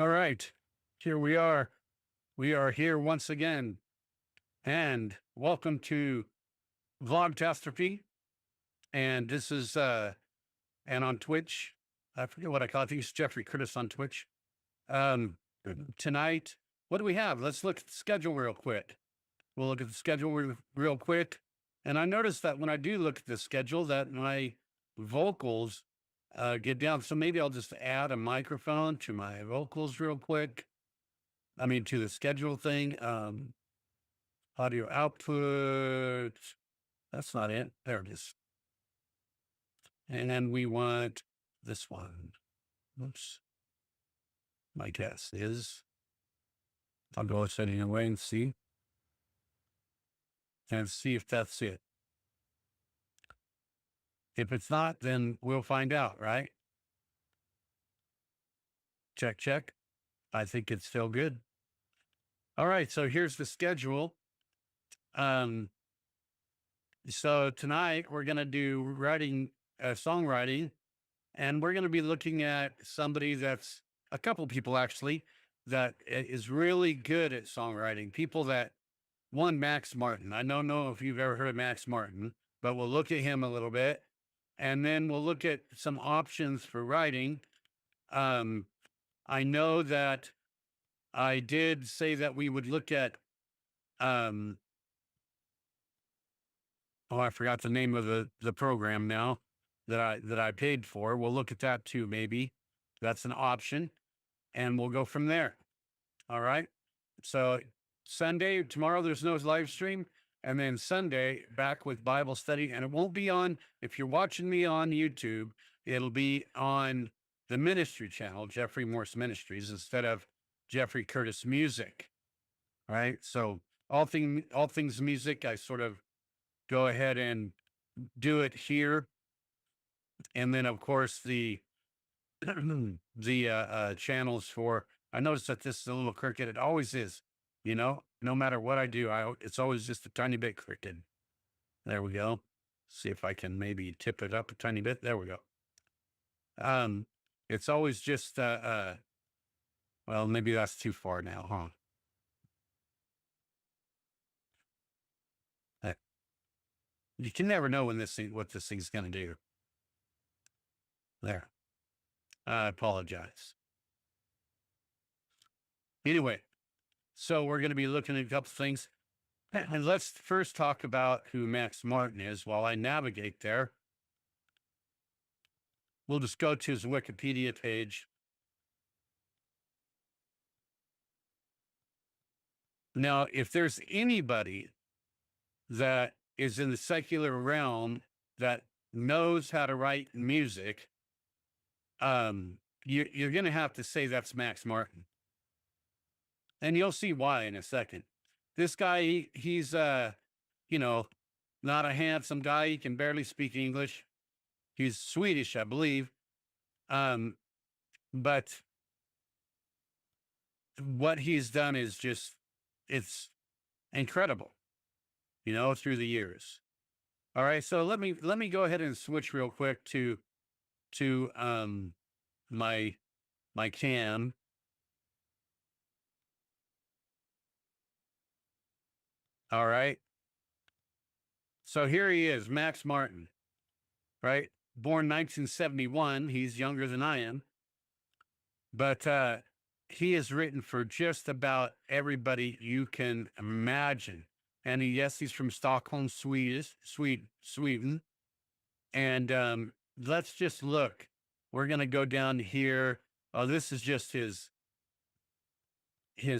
All right, here we are. We are here once again, and welcome to Vlogtastrophe. And this is and on Twitch. I forget what I call it. I think it's Jeffrey Curtis on Twitch. Um, Tonight, what do we have? Let's look at the schedule real quick. We'll look at the schedule real quick. And I noticed that when I do look at the schedule, that my vocals get down. So maybe I'll just add a microphone to my vocals real quick. I mean, to the schedule thing. Audio output. That's not it. There it is. And then we want this one. Oops. My guess is I'll go setting away and see if that's it. If it's not, then we'll find out, right? Check, check. I think it's still good. All right. So here's the schedule. Um, so tonight we're going to do songwriting, and we're going to be looking at somebody that's a couple people actually that is really good at songwriting. People that Max Martin. I don't know if you've ever heard of Max Martin, but we'll look at him a little bit, and then we'll look at some options for writing. Um, I know that I did say that we would look at, um, oh, I forgot the name of the program now that I paid for. We'll look at that too, maybe. That's an option, and we'll go from there. All right. So Sunday, tomorrow, there's no live stream. And then Sunday, back with Bible study. And it won't be on, if you're watching me on YouTube, it'll be on the ministry channel, Jeffrey Morse Ministries, instead of Jeffrey Curtis Music. All right. So all things music, I sort of go ahead and do it here. And then, of course, the channels for, I noticed that this is a little crooked. It always is, no matter what I do, it's always just a tiny bit crooked. There we go. See if I can maybe tip it up a tiny bit. There we go. It's always just, well, maybe that's too far now, huh? You can never know what this thing's going to do. There. I apologize. Anyway, so we're going to be looking at a couple things. And let's first talk about who Max Martin is while I navigate there. We'll just go to his Wikipedia page. Now, if there's anybody that is in the secular realm that knows how to write music, you're going to have to say that's Max Martin. And you'll see why in a second. This guy, he's, not a handsome guy. He can barely speak English. He's Swedish, I believe. But what he's done is just, it's incredible, through the years. All right. So let me go ahead and switch real quick to my cam. All right. So here he is, Max Martin, right? Born 1971. He's younger than I am. But he has written for just about everybody you can imagine. And yes, he's from Stockholm, Sweden. And let's just look. We're going to go down here. Oh, this is just his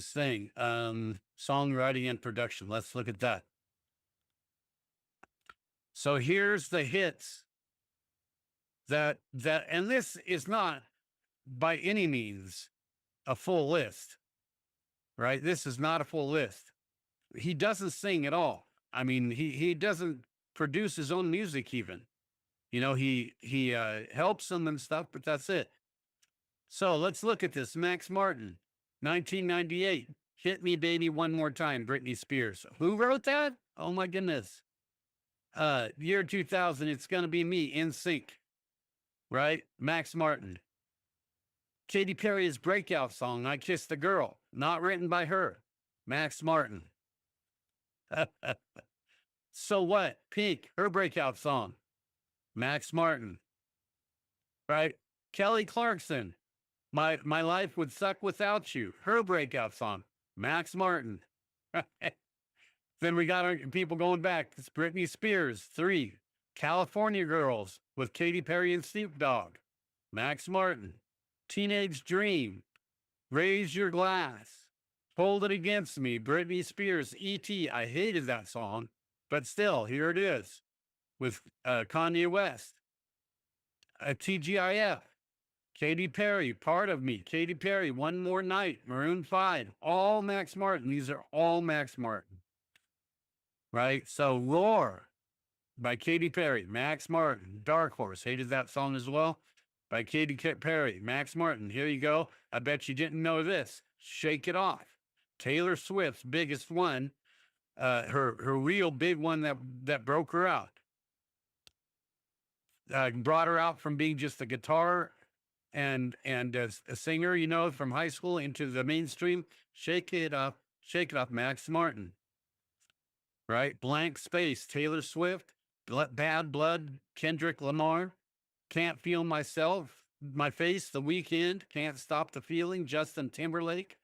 thing. Songwriting and production. Let's look at that. So here's the hits and this is not by any means a full list, right? This is not a full list. He doesn't sing at all. I mean, he doesn't produce his own music even. He helps them and stuff, but that's it. So let's look at this. Max Martin, 1998. Hit Me Baby One More Time, Britney Spears. Who wrote that? Oh my goodness. Year 2000, It's Gonna Be Me, In Sync, right? Max Martin. Katy Perry's breakout song, I Kissed a Girl, not written by her, Max Martin. So what? Pink, her breakout song, Max Martin, right? Kelly Clarkson, my life would suck without you, her breakout song, Max Martin. Then we got our people going back. It's Britney Spears, 3, California Girls with Katy Perry and Snoop Dogg, Max Martin. Teenage Dream, Raise Your Glass, Hold It Against Me, Britney Spears, E.T. I hated that song, but still, here it is with Kanye West. TGIF, Katy Perry, Part of Me, Katy Perry, One More Night, Maroon 5, all Max Martin. These are all Max Martin, right? So Roar by Katy Perry, Max Martin. Dark Horse, hated that song as well, by Katy Perry, Max Martin. Here you go. I bet you didn't know this. Shake It Off. Taylor Swift's biggest one, her real big one that broke her out. Brought her out from being just a guitar and a singer, you know, from high school into the mainstream. Shake It Off, Max Martin. Right? Blank Space, Taylor Swift. Bad Blood, Kendrick Lamar. Can't Feel Myself, My Face, The Weeknd. Can't Stop the Feeling, Justin Timberlake.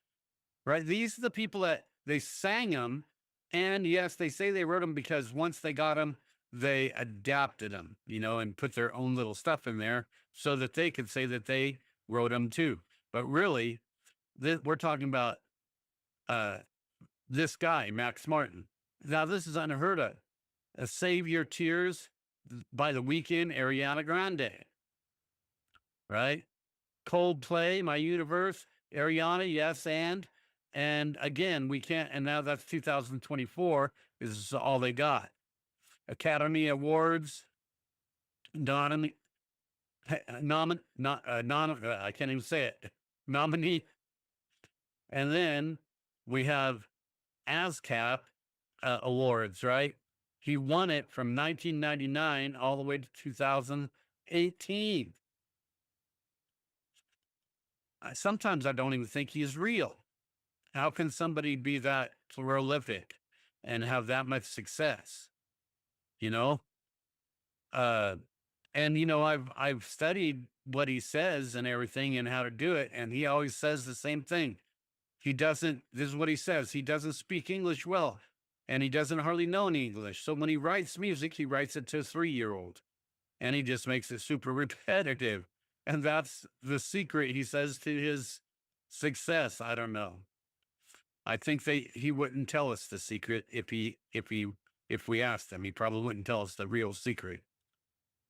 Right? These are the people that they sang them. And yes, they say they wrote them because once they got them, they adapted them, you know, and put their own little stuff in there so that they could say that they wrote them too. But really, we're talking about this guy, Max Martin. Now, this is unheard of. Save Your Tears by The Weeknd, Ariana Grande. Right? Coldplay, My Universe, Ariana, yes, and again, we can't, and now that's 2024, is all they got. Academy Awards, I can't even say it, nominee. And then we have ASCAP Awards, right? He won it from 1999 all the way to 2018. Sometimes I don't even think he's real. How can somebody be that prolific and have that much success? You know? And you know, I've studied what he says and everything and how to do it, and he always says the same thing. This is what he says. He doesn't speak English well, and he doesn't hardly know any English. So when he writes music, he writes it to a 3-year-old, and he just makes it super repetitive. And that's the secret, he says, to his success. I don't know. I think he wouldn't tell us the secret if we asked him. He probably wouldn't tell us the real secret,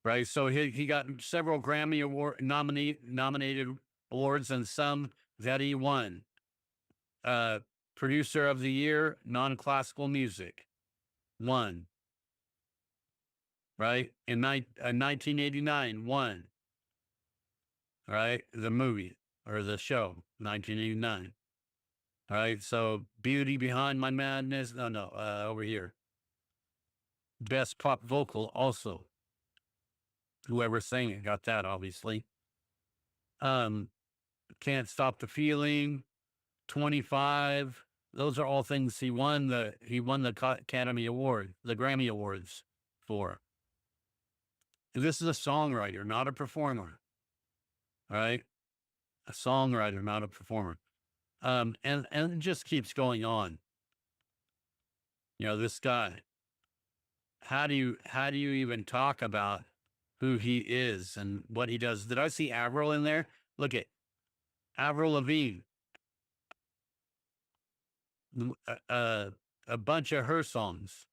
right? So he got several Grammy Award nominated awards and some that he won. Producer of the Year, non-classical music, won. Right? In 1989, won. Right? The movie or the show, 1989. All right. So Beauty Behind My Madness. No, over here. Best pop vocal also. Whoever sang it got that, obviously. Can't Stop the Feeling, 25. Those are all things he won the Academy Award, the Grammy Awards for. This is a songwriter, not a performer. All right? A songwriter, not a performer. And it just keeps going on. You know, this guy. How do you even talk about who he is and what he does? Did I see Avril in there? Look at Avril Lavigne. A bunch of her songs.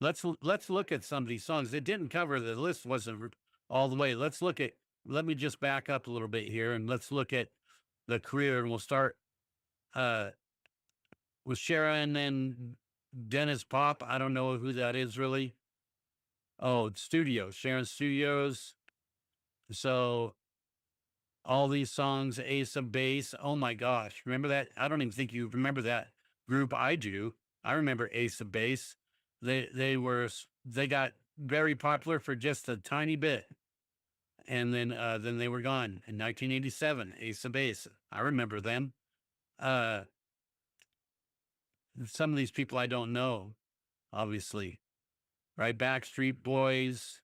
Let's look at some of these songs. It didn't cover, the list wasn't all the way. Let me just back up a little bit here and let's look at the career, and we'll start with Sharon and Dennis Pop. I don't know who that is really. Oh, Studios, Sharon Studios. So all these songs, Ace of Base. Oh my gosh. Remember that? I don't even think you remember that group. I do. I remember Ace of Base. They got very popular for just a tiny bit. and then they were gone in 1987. Ace of Base, I remember them. Uh, some of these people I don't know, obviously, right? Backstreet Boys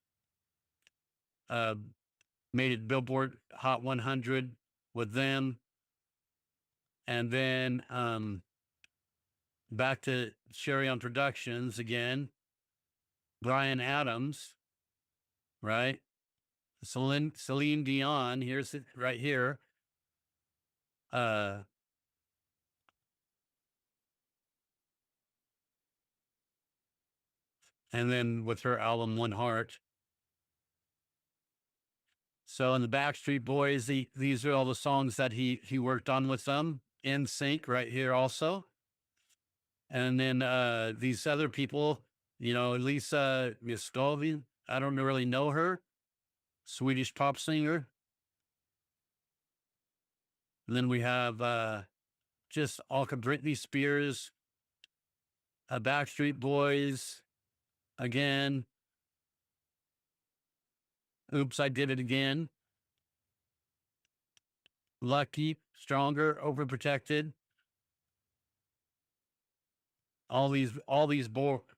uh, made it Billboard Hot 100 with them, and then back to Sherry on Productions again. Brian Adams, right? Celine Dion. Here's it right here. Uh, and then with her album One Heart. So in the Backstreet Boys, these are all the songs that he worked on with them. In Sync right here also. And then these other people, Lisa Mistovin. I don't really know her. Swedish pop singer. And then we have just all Britney Spears, Backstreet Boys again. Oops, I did it again. Lucky, Stronger, Overprotected. All these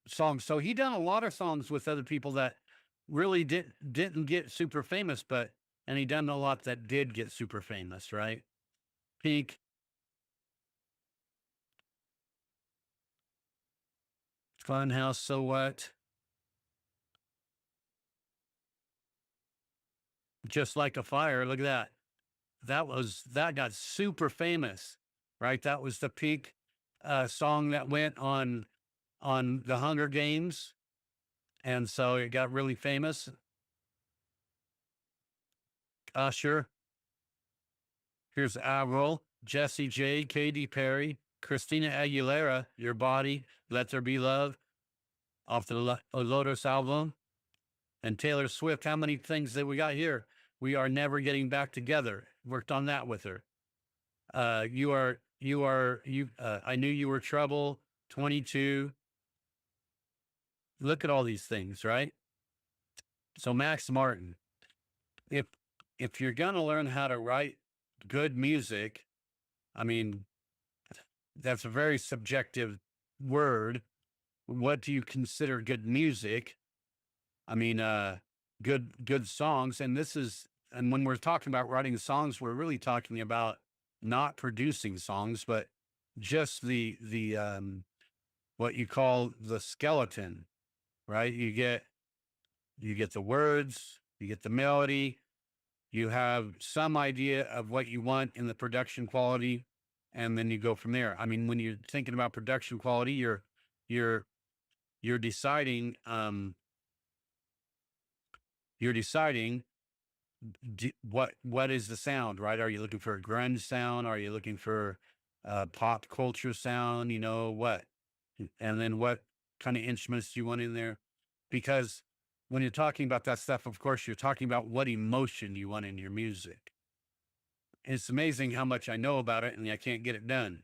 songs. So he done a lot of songs with other people that really didn't get super famous, and he done a lot that did get super famous, right? Pink, Funhouse, So What, Just Like a Fire. Look at that. That got super famous, right? That was the Pink song that went on the Hunger Games, and so it got really famous. Usher, here's Avril, Jessie J, Katy Perry, Christina Aguilera, Your Body, Let There Be Love, off the Lotus album, and Taylor Swift. How many things that we got here? We Are Never Getting Back Together. Worked on that with her. I Knew You Were Trouble, 22. Look at all these things, right? So Max Martin, if if you're gonna learn how to write good music, I mean, that's a very subjective word. What do you consider good music? I mean, good songs. And when we're talking about writing songs, we're really talking about not producing songs, but just the what you call the skeleton, right? You get the words, you get the melody, you have some idea of what you want in the production quality, and then you go from there. I mean, when you're thinking about production quality, you're you're deciding you're deciding what is the sound, right? Are you looking for a grunge sound? Are you looking for a pop culture sound? What? And then what kind of instruments do you want in there? Because when you're talking about that stuff, of course, you're talking about what emotion you want in your music. It's amazing how much I know about it and I can't get it done.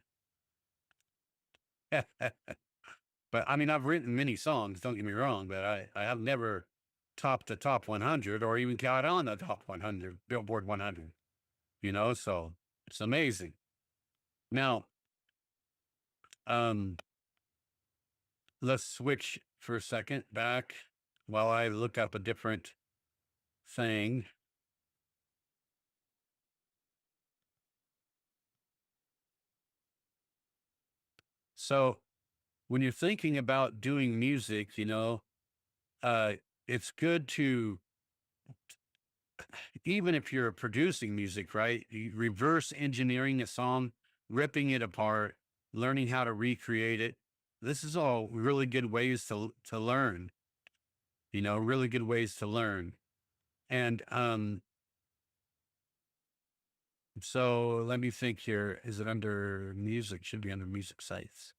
But I mean, I've written many songs, don't get me wrong, but I have never topped the top 100 or even got on the top 100, Billboard 100, so it's amazing. Now, um, let's switch for a second back while I look up a different thing. So when you're thinking about doing music, uh, it's good to, even if you're producing music, right? Reverse engineering a song, ripping it apart, learning how to recreate it. This is all really good ways to learn, really good ways to learn. And so let me think here. Is it under music? Should be under music sites.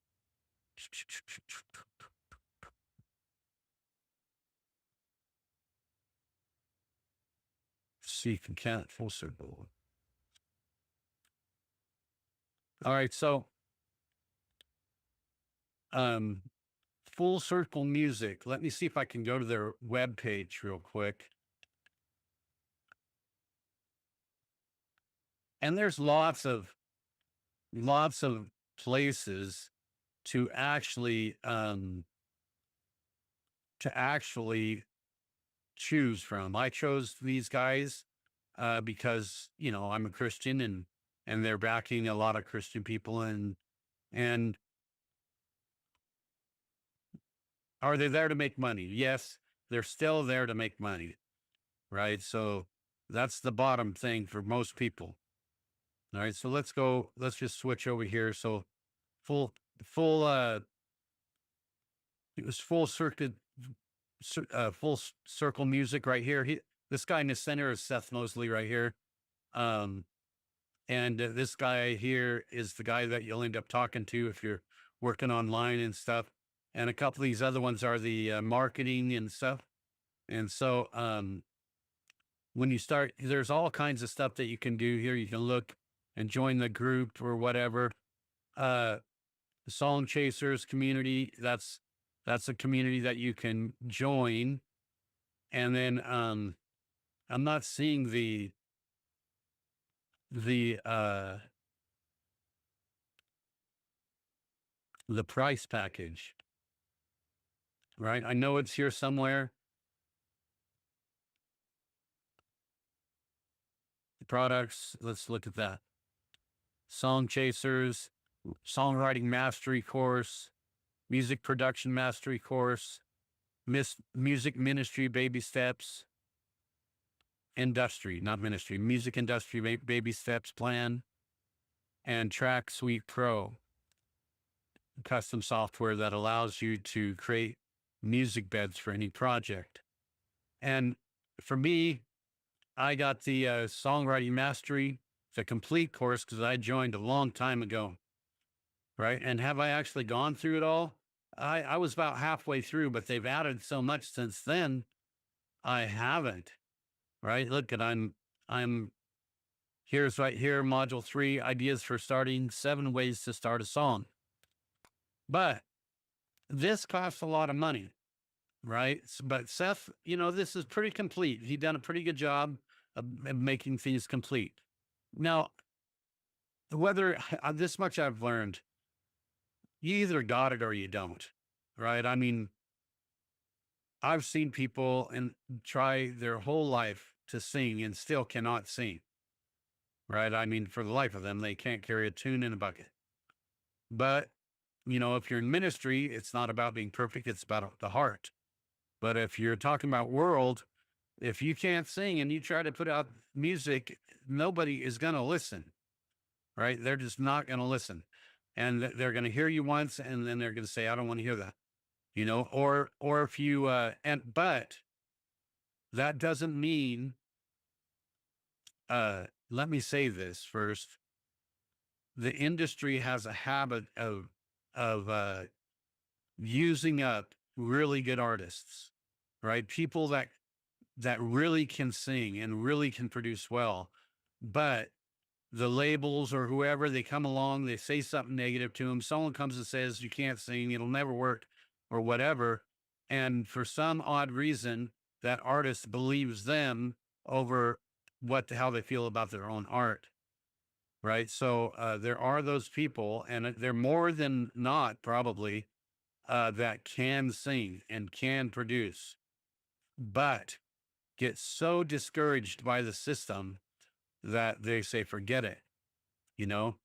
See if you can full circle. All right, so um Full Circle Music. Let me see if I can go to their web page real quick. And there's lots of places to actually choose from. I chose these guys because I'm a Christian, and they're backing a lot of Christian people, and are they there to make money? Yes, they're still there to make money, right? So that's the bottom thing for most people. All right, so let's go. Let's just switch over here. So full full it was full circuit circle music right here. This guy in the center is Seth Mosley right here. Um, and this guy here is the guy that you'll end up talking to if you're working online and stuff. And a couple of these other ones are the marketing and stuff. And so when you start, there's all kinds of stuff that you can do here. You can look and join the group or whatever. Uh, the Song Chasers community. That's a community that you can join. And then I'm not seeing the the price package, right? I know it's here somewhere. Products. Let's look at that. Song Chasers, Songwriting Mastery Course, Music Production Mastery Course, Music Ministry Baby Steps, Industry, not Ministry, Music Industry Baby Steps Plan, and Track Suite Pro, custom software that allows you to create music beds for any project. And for me, I got the Songwriting Mastery, the complete course, because I joined a long time ago, right? And have I actually gone through it all? I was about halfway through, but they've added so much since then. I haven't, right? Look, and I'm here's right here, module 3, ideas for starting 7 ways to start a song. But this costs a lot of money, right? But Seth, this is pretty complete. He done a pretty good job of making things complete. Now, whether this much I've learned, you either got it or you don't, right? I mean, I've seen people and try their whole life to sing and still cannot sing, right? I mean, for the life of them, they can't carry a tune in a bucket. But, if you're in ministry, it's not about being perfect, it's about the heart. But if you're talking about world, if you can't sing and you try to put out music, nobody is going to listen, right? They're just not going to listen. And they're going to hear you once and then they're going to say, I don't want to hear that, or if you, but that doesn't mean, let me say this first. The industry has a habit of using up really good artists, right? People that really can sing and really can produce well, but the labels or whoever, they come along, they say something negative to them. Someone comes and says you can't sing, it'll never work, or whatever. And for some odd reason, that artist believes them over how they feel about their own art. Right. So there are those people, and they're more than not probably that can sing and can produce, but get so discouraged by the system that they say, forget it, you know,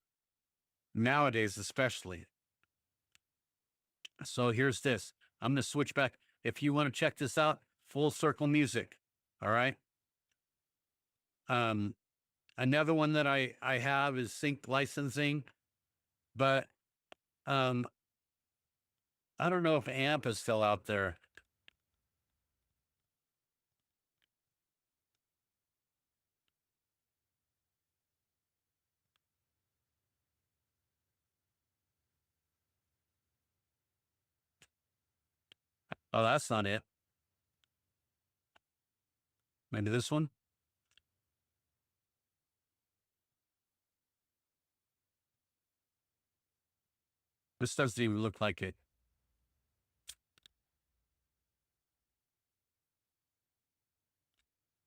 nowadays, especially. So here's this. I'm going to switch back. If you want to check this out, Full Circle Music. All right. Um, Another one that I have is Sync Licensing, but um, I don't know if AMP is still out there. Oh, that's not it. Maybe this one. This doesn't even look like it.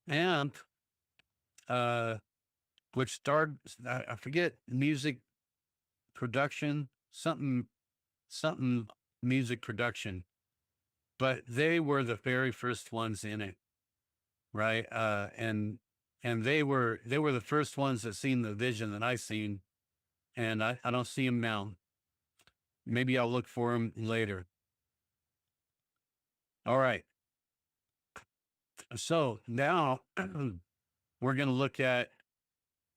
AMP, which started, I forget, music production, something music production, but they were the very first ones in it, right? And they were the first ones that seen the vision that I seen, and I don't see them now. Maybe I'll look for them later. All right. So now we're gonna look at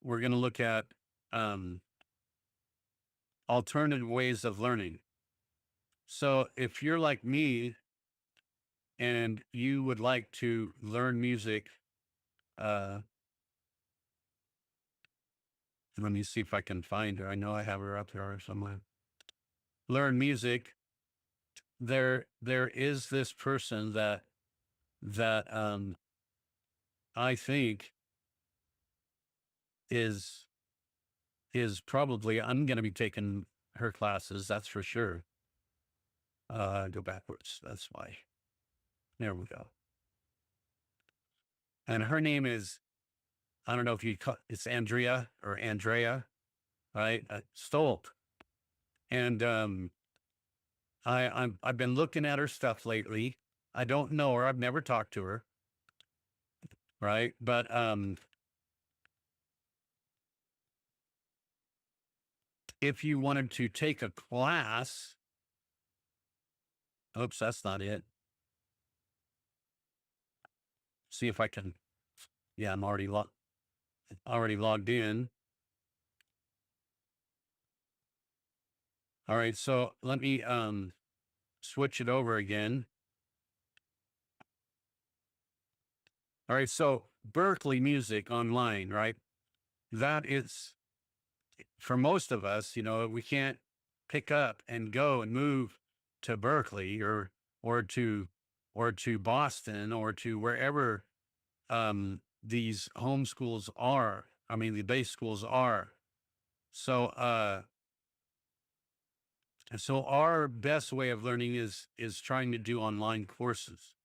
we're gonna look at um, alternative ways of learning. So if you're like me and you would like to learn music, uh, let me see if I can find her. I know I have her up here somewhere. Learn music. There is this person that I think is probably I'm going to be taking her classes. That's for sure. Go backwards. That's why. There we go. And her name is, I don't know if you call it's Andrea or Andrea, right? Stolt. And I've been looking at her stuff lately. I don't know her. I've never talked to her, right? But if you wanted to take a class, oops, that's not it. See if I can. Yeah, I'm already logged in. All right, so let me switch it over again. All right, so Berkeley Music online, right? That is for most of us, we can't pick up and go and move to Berkeley or to Boston or to wherever these home schools are. I mean, the base schools are. So so our best way of learning is trying to do online courses.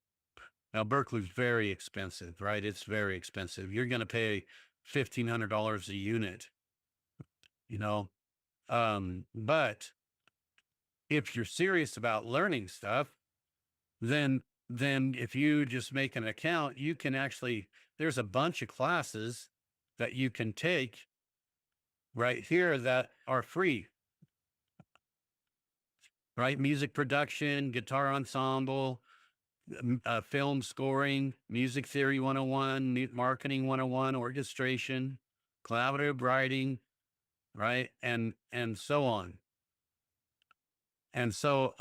Now Berkeley's very expensive, right? It's very expensive. You're going to pay $1,500 a unit, you know. But if you're serious about learning stuff, then if you just make an account, you can actually there's a bunch of classes that you can take right here that are free, right? Music production, guitar ensemble, film scoring, music theory 101, marketing 101, orchestration, collaborative writing, right? And so on. And so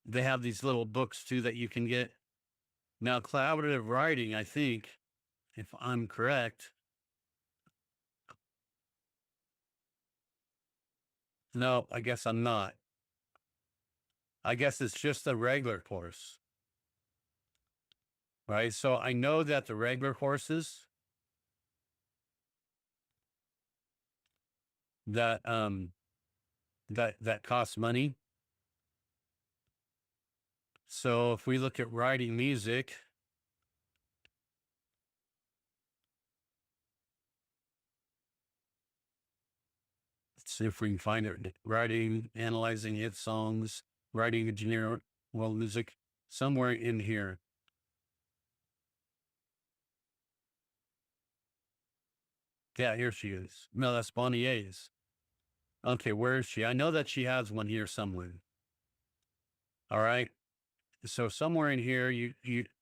they have these little books too that you can get. Now, collaborative writing, I think, if I'm correct, no, I guess I'm not. I guess it's just a regular course, right? So I know that the regular courses that cost money. So if we look at writing music, let's see if we can find it. Writing, analyzing hit songs, writing engineer, well, music, somewhere in here. Yeah, here she is. No, that's Bonnier's. Okay, where is she? I know that she has one here somewhere. All right. So somewhere in here,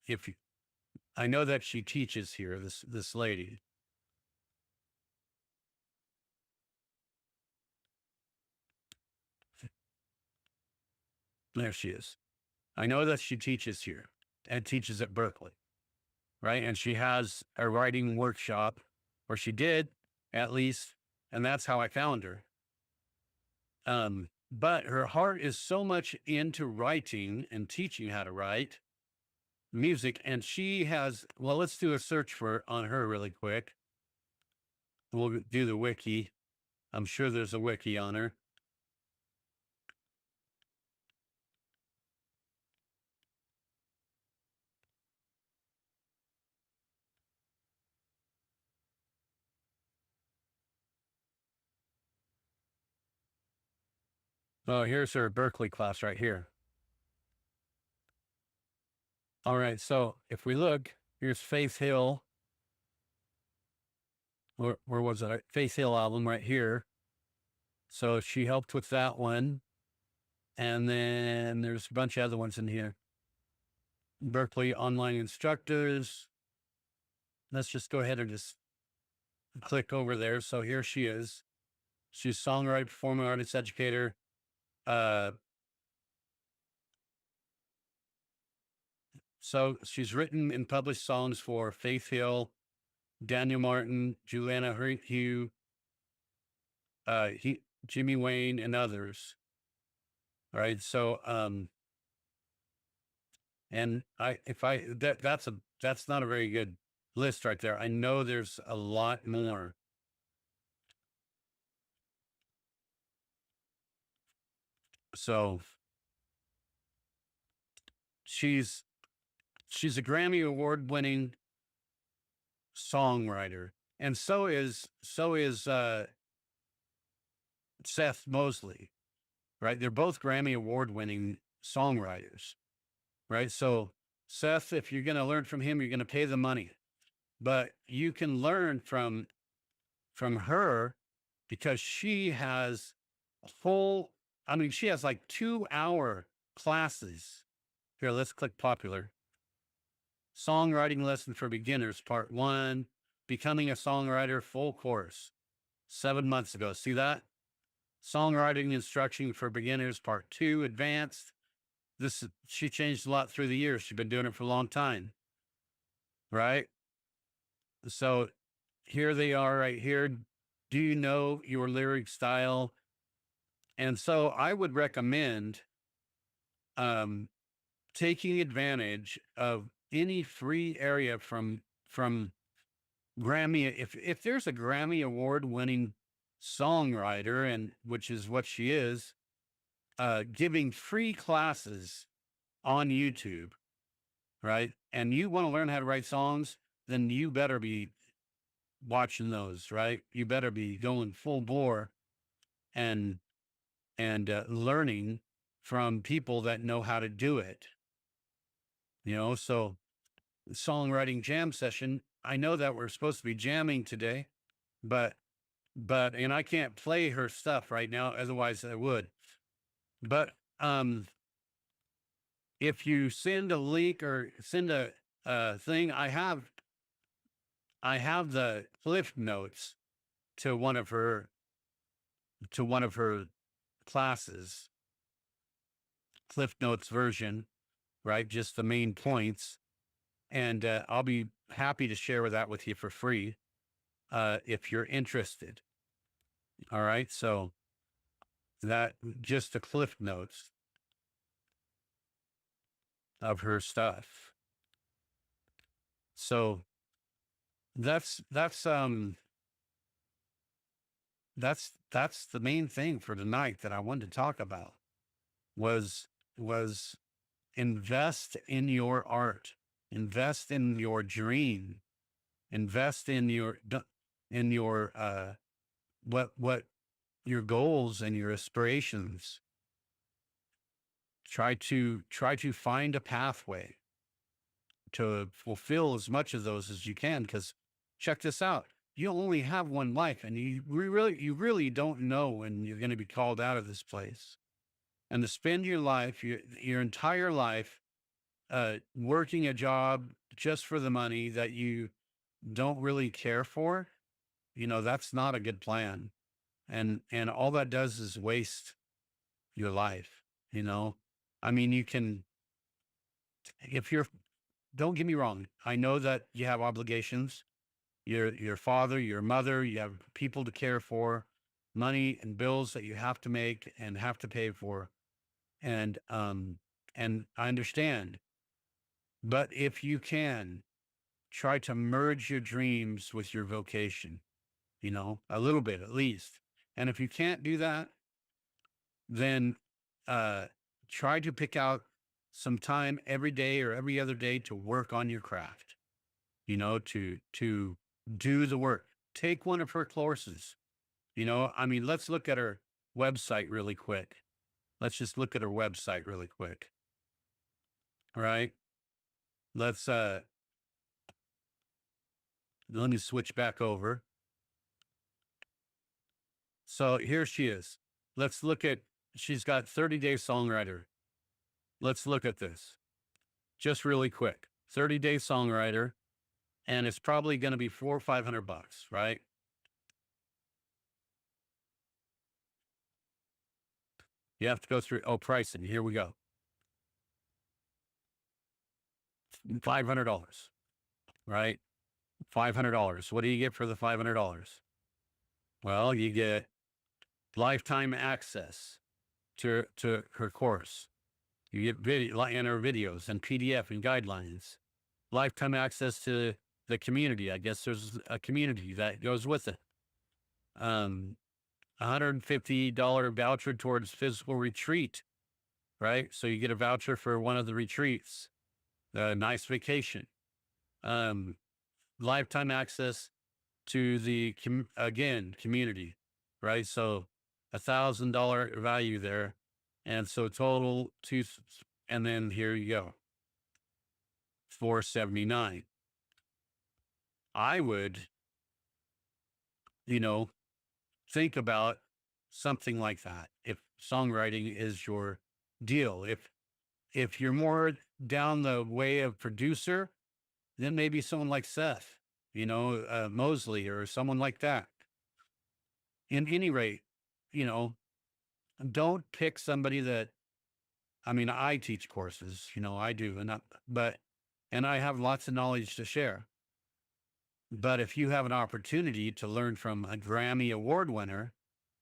if you, I know that she teaches here, this lady. There she is. I know that she teaches here and teaches at Berkeley, right? And she has a writing workshop, or she did at least, and that's how I found her. But her heart is so much into writing and teaching how to write music, and she has. Well, let's do a search for on her really quick. We'll do the wiki. I'm sure there's a wiki on her. Oh, here's her Berkeley class right here. All right. So if we look, here's Faith Hill. Where was it? Faith Hill album right here. So she helped with that one. And then there's a bunch of other ones in here. Berkeley online instructors. Let's just go ahead and just click over there. So here she is. She's songwriter, performing artist, educator. Uh, so she's written and published songs for Faith Hill, Daniel Martin, Juliana Hugh, Jimmy Wayne, and others. All right. So, and that's not a very good list right there. I know there's a lot more. So she's she's a Grammy award winning songwriter, and so is Seth Mosley. Right, they're both Grammy award winning songwriters. Right, so Seth, if you're going to learn from him, you're going to pay the money, but you can learn from her because she has a full. I mean, she has like 2 hour classes. Here, let's click popular. Songwriting lesson for beginners, part one, becoming a songwriter, full course, 7 months ago. See that? Songwriting instruction for beginners, part two, advanced. She changed a lot through the years. She's been doing it for a long time. Right. So here they are right here. Do you know your lyric style? And so I would recommend um, taking advantage of any free area from Grammy. If there's a Grammy award winning songwriter, and which is what she is, giving free classes on YouTube, right? And you want to learn how to write songs, then you better be watching those, right? You better be going full bore and learning from people that know how to do it. So songwriting jam session. I know that we're supposed to be jamming today, but and I can't play her stuff right now, otherwise I would. But if you send a link or send a thing, I have the cliff notes to one of her classes, cliff notes version, right? Just the main points. And I'll be happy to share that with you for free if you're interested. All right. So that just the cliff notes of her stuff. So that's the main thing for tonight that I wanted to talk about was was invest in your art, invest in your dream, invest in your what your goals and your aspirations. Try to find a pathway to fulfill as much of those as you can, because check this out, you only have one life, and you really don't know when you're going to be called out of this place, and to spend your life, your entire life, working a job just for the money that you don't really care for, that's not a good plan. And all that does is waste your life, you know? I mean, you can, if you're, don't get me wrong. I know that you have obligations. Your father, your mother, you have people to care for, money and bills that you have to make and have to pay for. And I understand, but if you can try to merge your dreams with your vocation, a little bit at least. And if you can't do that, then uh, try to pick out some time every day or every other day to work on your craft, to do the work. Take one of her courses. I mean, let's look at her website really quick. let's just look at her website really quick. All right. Let's let me switch back over. So here she is. Let's look at, she's got 30-day songwriter. Let's look at this just really quick. 30-day songwriter, and it's probably going to be 400 or 500 bucks, right? You have to go through, oh, pricing. Here we go. $500, right? $500. What do you get for the $500? Well, you get lifetime access to her course. You get video and her videos and PDF and guidelines. Lifetime access to the community. I guess there's a community that goes with it. $150 voucher towards physical retreat, right? So you get a voucher for one of the retreats, a nice vacation. Lifetime access to the community, right? So $1,000 value there, and so total two, and then here you go, $479. I would, you know, think about something like that if songwriting is your deal. If you're more down the way of producer, then maybe someone like Seth, Mosley or someone like that. In any rate, you know, don't pick somebody that, I mean, I teach courses, I do, and I have lots of knowledge to share. But if you have an opportunity to learn from a Grammy Award winner,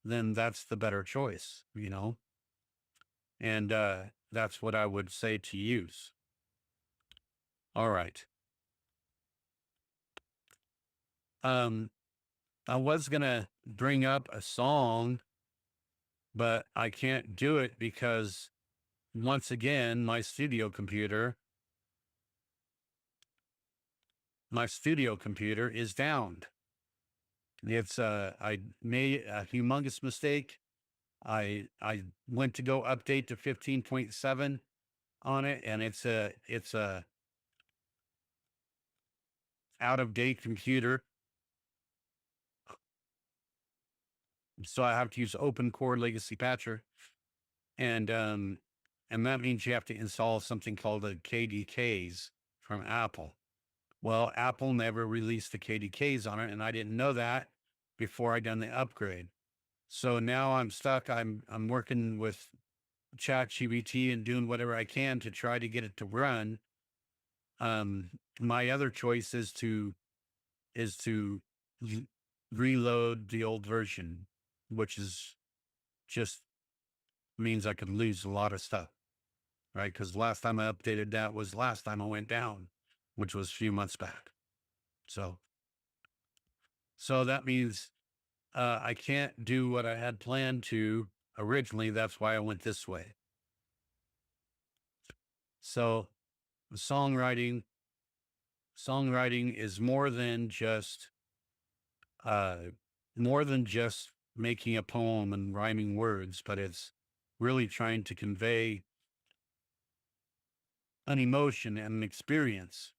then that's the better choice, and that's what I would say to use. All right. I was going to bring up a song, but I can't do it because once again, my studio computer is down. It's I made a humongous mistake. I went to go update to 15.7 on it, and it's a out of date computer. So I have to use Open Core Legacy Patcher, and that means you have to install something called the KDKs from Apple. Well, Apple never released the KDKs on it, and I didn't know that before I done the upgrade. So now I'm stuck. I'm working with ChatGPT and doing whatever I can to try to get it to run. My other choice is to reload the old version, which is just means I could lose a lot of stuff, right? Because last time I updated that was last time I went down, which was a few months back. So that means I can't do what I had planned to originally. That's why I went this way. So songwriting is more than just making a poem and rhyming words, but it's really trying to convey an emotion and an experience,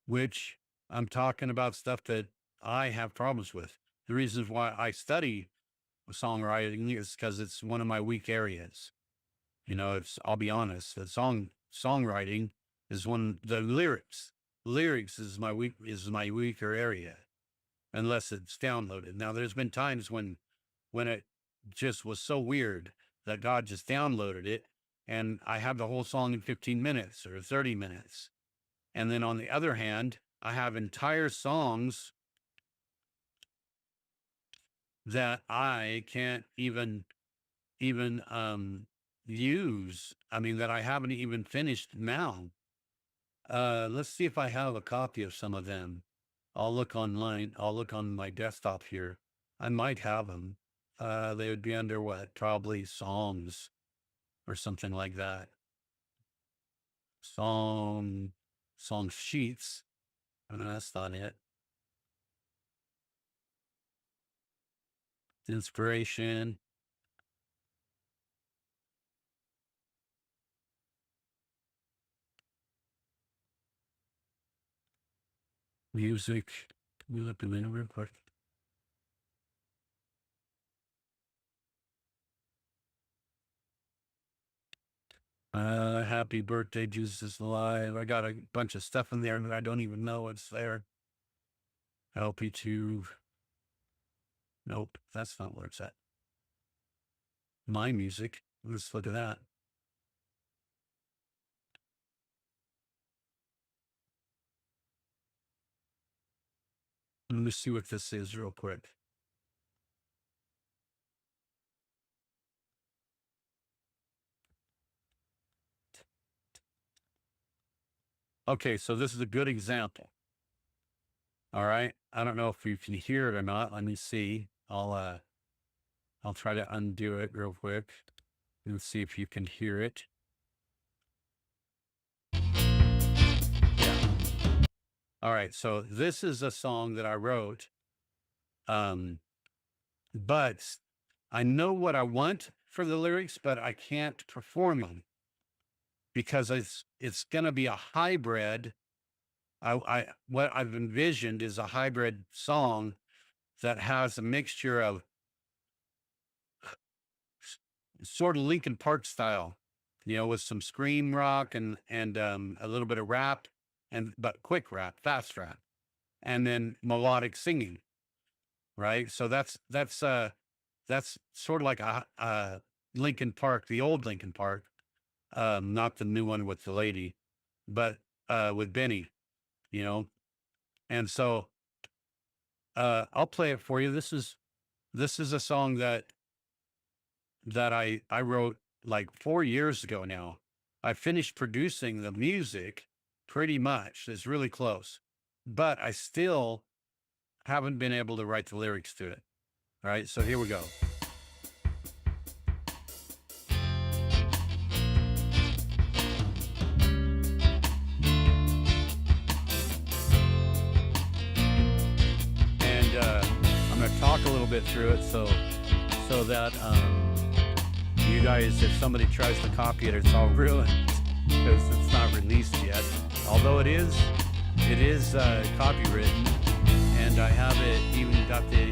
which I'm talking about stuff that I have problems with. The reasons why I study songwriting is because it's one of my weak areas. I'll be honest, the songwriting is the lyrics is my weaker area, unless it's downloaded. Now there's been times when it just was so weird that God just downloaded it and I have the whole song in 15 minutes or 30 minutes. And then on the other hand, I have entire songs that I can't even use. I mean, that I haven't even finished now. Let's see if I have a copy of some of them. I'll look online. I'll look on my desktop here. I might have them. They would be under what? Probably songs or something like that. Song sheets. That's not it. Inspiration. Music. We let them in real quick. Happy birthday, Jesus is alive. I got a bunch of stuff in there that I don't even know what's there. Help you to. Nope, that's not where it's at. My music. Let's look at that. Let me see what this is real quick. Okay, so this is a good example. All right. I don't know if you can hear it or not. Let me see. I'll try to undo it real quick and see if you can hear it. Yeah. All right. So this is a song that I wrote. But I know what I want for the lyrics, but I can't perform them because it's gonna be a hybrid. I what I've envisioned is a hybrid song that has a mixture of sort of Linkin Park style, with some scream rock and a little bit of rap, but quick rap, fast rap, and then melodic singing. Right. So that's sort of like a Linkin Park, the old Linkin Park, not the new one with the lady, but with Benny, you know. And so I'll play it for you. This is a song that I wrote like 4 years ago now. I finished producing the music pretty much. It's really close, but I still haven't been able to write the lyrics to it. All right, so here we go. And I'm going to talk a little bit through it so that you guys, if somebody tries to copy it, it's all ruined because it's not released yet. Although it is copywritten, and I have it even got the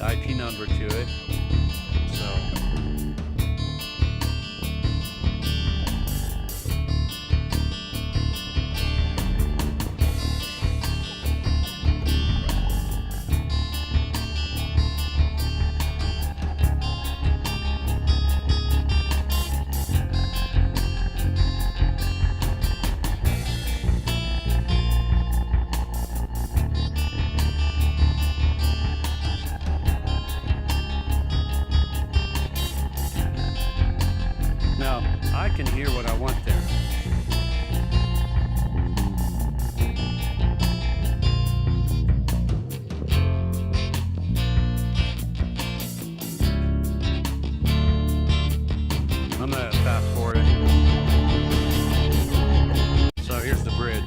IP number to it. So. Now, I can hear what I want there. I'm going to fast forward it. So here's the bridge.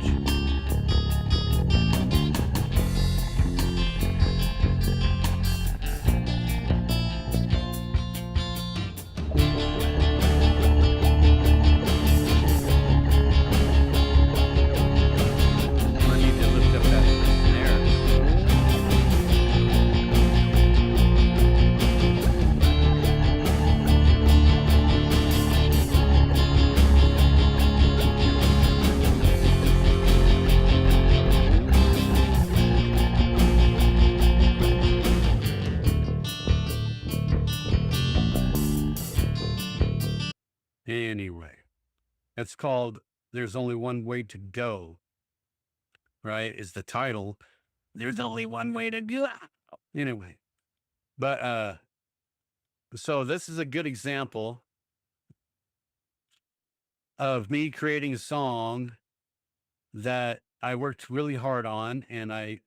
Anyway, it's called There's Only One Way to Go, right? Is the title. There's only one way to go. Anyway, but so this is a good example of me creating a song that I worked really hard on, and I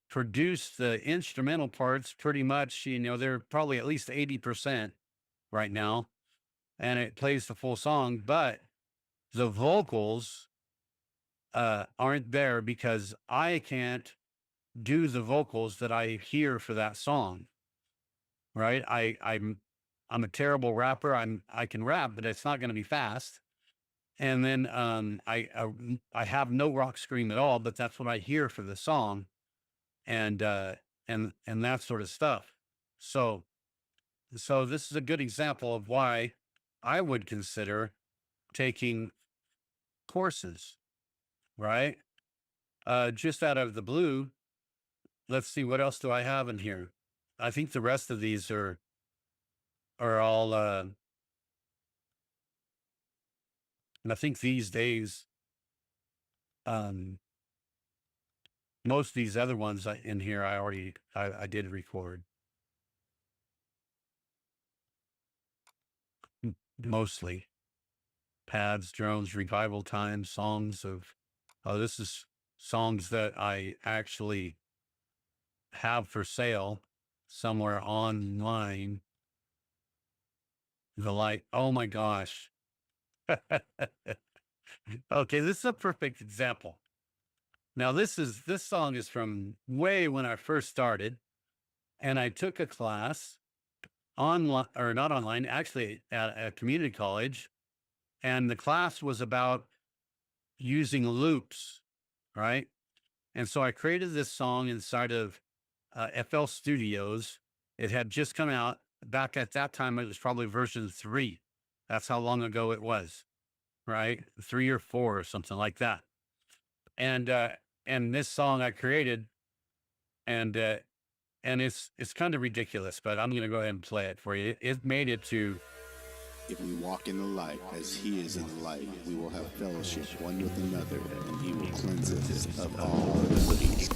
produced the instrumental parts pretty much. They're probably at least 80% right now, and it plays the full song, but the vocals aren't there because I can't do the vocals that I hear for that song. Right? I'm a terrible rapper. I can rap, but it's not going to be fast. And then I have no rock scream at all, but that's what I hear for the song, and and that sort of stuff. So this is a good example of why I would consider taking courses, right? Just out of the blue, let's see, what else do I have in here? I think the rest of these are all and I think these days, um most of these other ones in here I did record mostly. Pads, drones, revival time, songs of this is songs that I actually have for sale somewhere online. The light, oh my gosh. Okay, this is a perfect example. Now this song is from way when I first started, and I took a class online, or not online, actually at a community college, and the class was about using loops, right? And so I created this song inside of FL Studios. It had just come out. Back at that time, it was probably version 3. That's how long ago it was, right? 3 or 4 or something like that. And this song I created, and it's kind of ridiculous, but I'm gonna go ahead and play it for you. It made it to. If we walk in the light as he is in the light, we will have fellowship one with another, and he will cleanse us of all iniquities.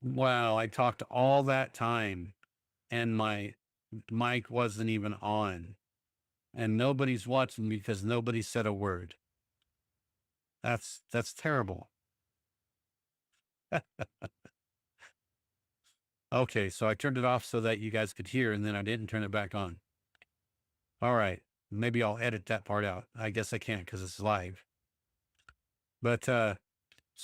Wow, I talked all that time and my mic wasn't even on, and nobody's watching because nobody said a word. That's terrible. Okay, so I turned it off so that you guys could hear, and then I didn't turn it back on. All right, maybe I'll edit that part out. I guess I can't because it's live. But so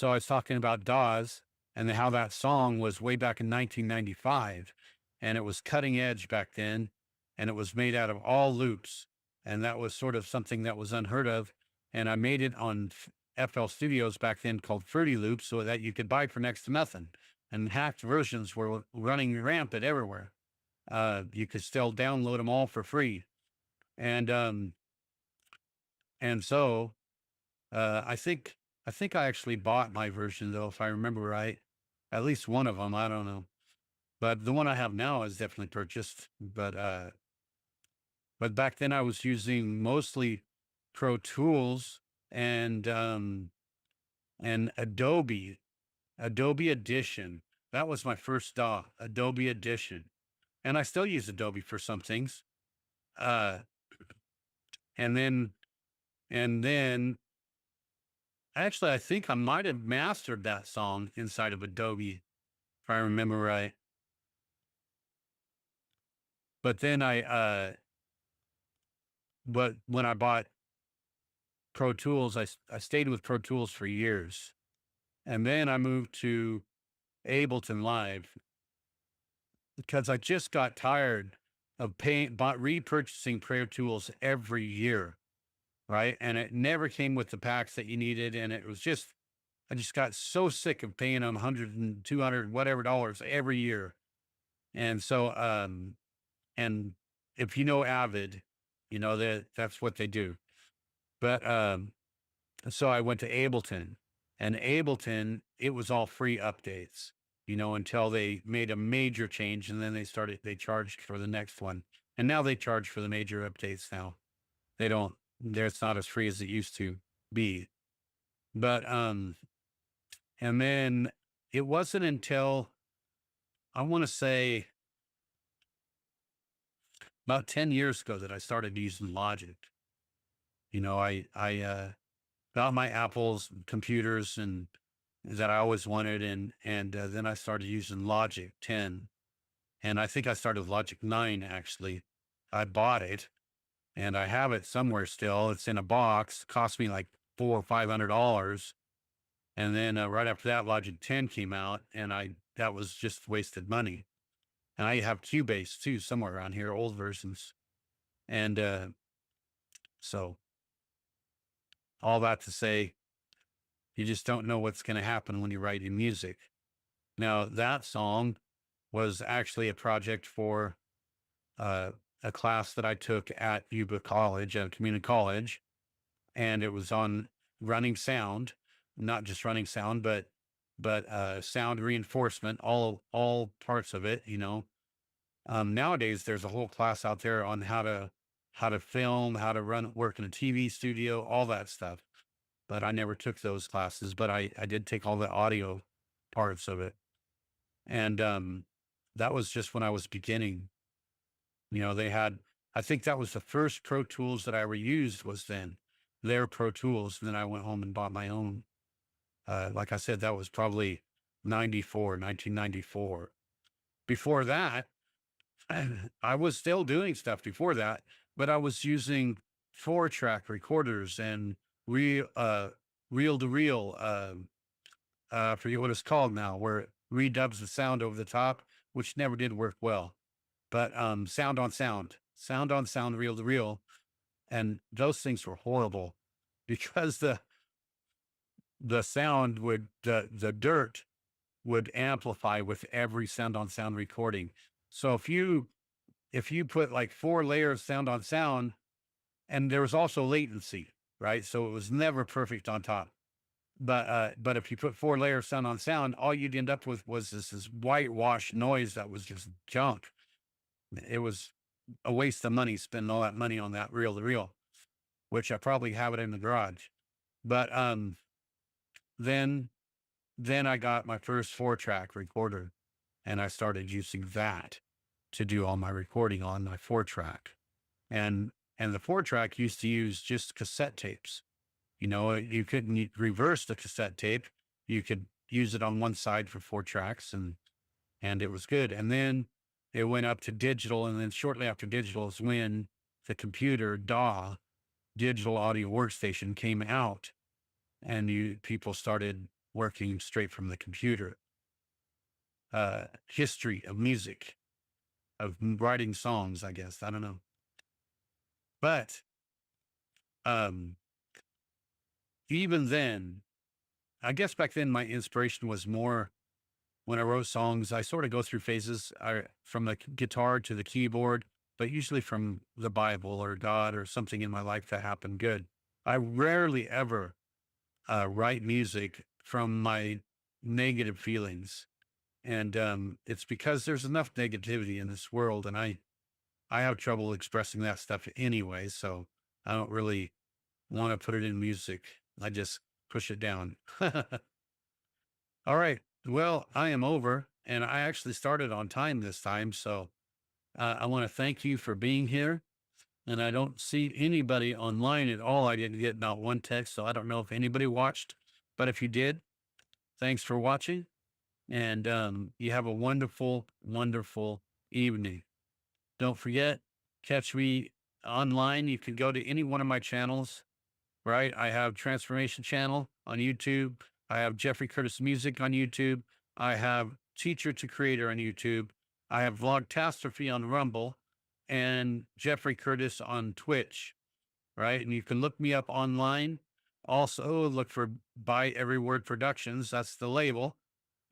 I was talking about Dawes and how that song was way back in 1995, and it was cutting edge back then, and it was made out of all loops, and that was sort of something that was unheard of. And I made it on FL Studios back then called Fruity Loops, so that you could buy for next to nothing. And hacked versions were running rampant everywhere. You could still download them all for free, and so I think I actually bought my version though, if I remember right. At least one of them, I don't know. But the one I have now is definitely purchased. But back then I was using mostly Pro Tools and Adobe Edition. That was my first DAW, Adobe Edition. And I still use Adobe for some things. Uh and then and then actually I think I might have mastered that song inside of Adobe, if I remember right. But then but when I bought Pro Tools, I stayed with Pro Tools for years. And then I moved to Ableton Live because I just got tired of repurchasing Pro Tools every year. Right. And it never came with the packs that you needed. And it was just, I just got so sick of paying them 100 and 200 whatever dollars every year. And so, and if you know Avid, you know that that's what they do. But so I went to Ableton, and Ableton, it was all free updates, until they made a major change, and then they charged for the next one. And now they charge for the major updates now. They don't, it's not as free as it used to be. But, and then it wasn't until I want to say about 10 years ago that I started using Logic. I got my Apple's computers and that I always wanted, and then I started using Logic 10, and I think I started with Logic 9 actually. I bought it and I have it somewhere still. It's in a box. Cost me like $400 or $500, and then right after that, Logic 10 came out, and I that was just wasted money. And I have Cubase too somewhere around here, old versions, and so all that to say, you just don't know what's going to happen when you're writing music. Now, that song was actually a project for uh, a class that I took at Yuba College, a community college, and it was on running sound, not just running sound, but sound reinforcement, all parts of it. Nowadays there's a whole class out there on how to film, how to work in a TV studio, all that stuff. But I never took those classes, but I did take all the audio parts of it. And that was just when I was beginning. They had, I think that was the first Pro Tools that I ever used was then their Pro Tools. And then I went home and bought my own. Like I said, that was probably 1994. Before that, I was still doing stuff before that, but I was using 4-track recorders and reel to reel, I forget what it's called now, where it redubs the sound over the top, which never did work well. But sound on sound, reel to reel, and those things were horrible because the sound would the dirt would amplify with every sound on sound recording. So if you put like 4 layers sound on sound, and there was also latency, right? So it was never perfect on top. But if you put 4 layers sound on sound, all you'd end up with was this whitewash noise that was just junk. It was a waste of money spending all that money on that reel to reel, which I probably have it in the garage. But then then I got my first 4-track recorder, and I started using that to do all my recording on my 4-track. And the 4-track used to use just cassette tapes. You couldn't reverse the cassette tape. You could use it on one side for 4 tracks, and it was good. And then it went up to digital, and then shortly after digital is when the computer DAW, digital audio workstation, came out, and people started working straight from the computer. History of music, of writing songs, I guess. I don't know. But um, even then, I guess back then my inspiration was more when I wrote songs. I sort of go through phases from the guitar to the keyboard, but usually from the Bible or God or something in my life that happened good. I rarely ever write music from my negative feelings. And it's because there's enough negativity in this world, and I have trouble expressing that stuff anyway. So I don't really want to put it in music. I just push it down. All right. Well, I am over, and I actually started on time this time. So I want to thank you for being here. And I don't see anybody online at all. I didn't get not one text. So I don't know if anybody watched, but if you did, thanks for watching. And you have a wonderful, wonderful evening. Don't forget, catch me online. You can go to any one of my channels, right? I have Transformation Channel on YouTube. I have Jeffrey Curtis Music on YouTube. I have Teacher to Creator on YouTube. I have Vlogtastrophe on Rumble and Jeffrey Curtis on Twitch, right? And you can look me up online. Also, look for By Every Word Productions. That's the label,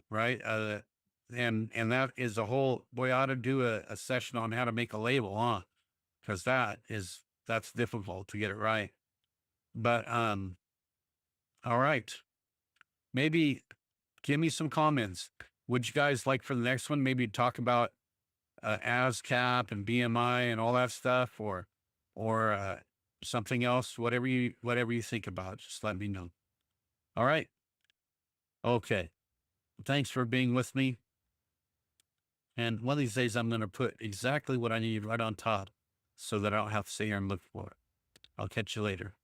right? And that is a whole boy. I ought to do a session on how to make a label, huh? Because that's difficult to get it right. But all right, maybe give me some comments. Would you guys like for the next one maybe talk about ASCAP and BMI and all that stuff, or something else? Whatever you think about, just let me know. All right. Okay. Thanks for being with me. And one of these days, I'm going to put exactly what I need right on top so that I don't have to sit here and look for it. I'll catch you later.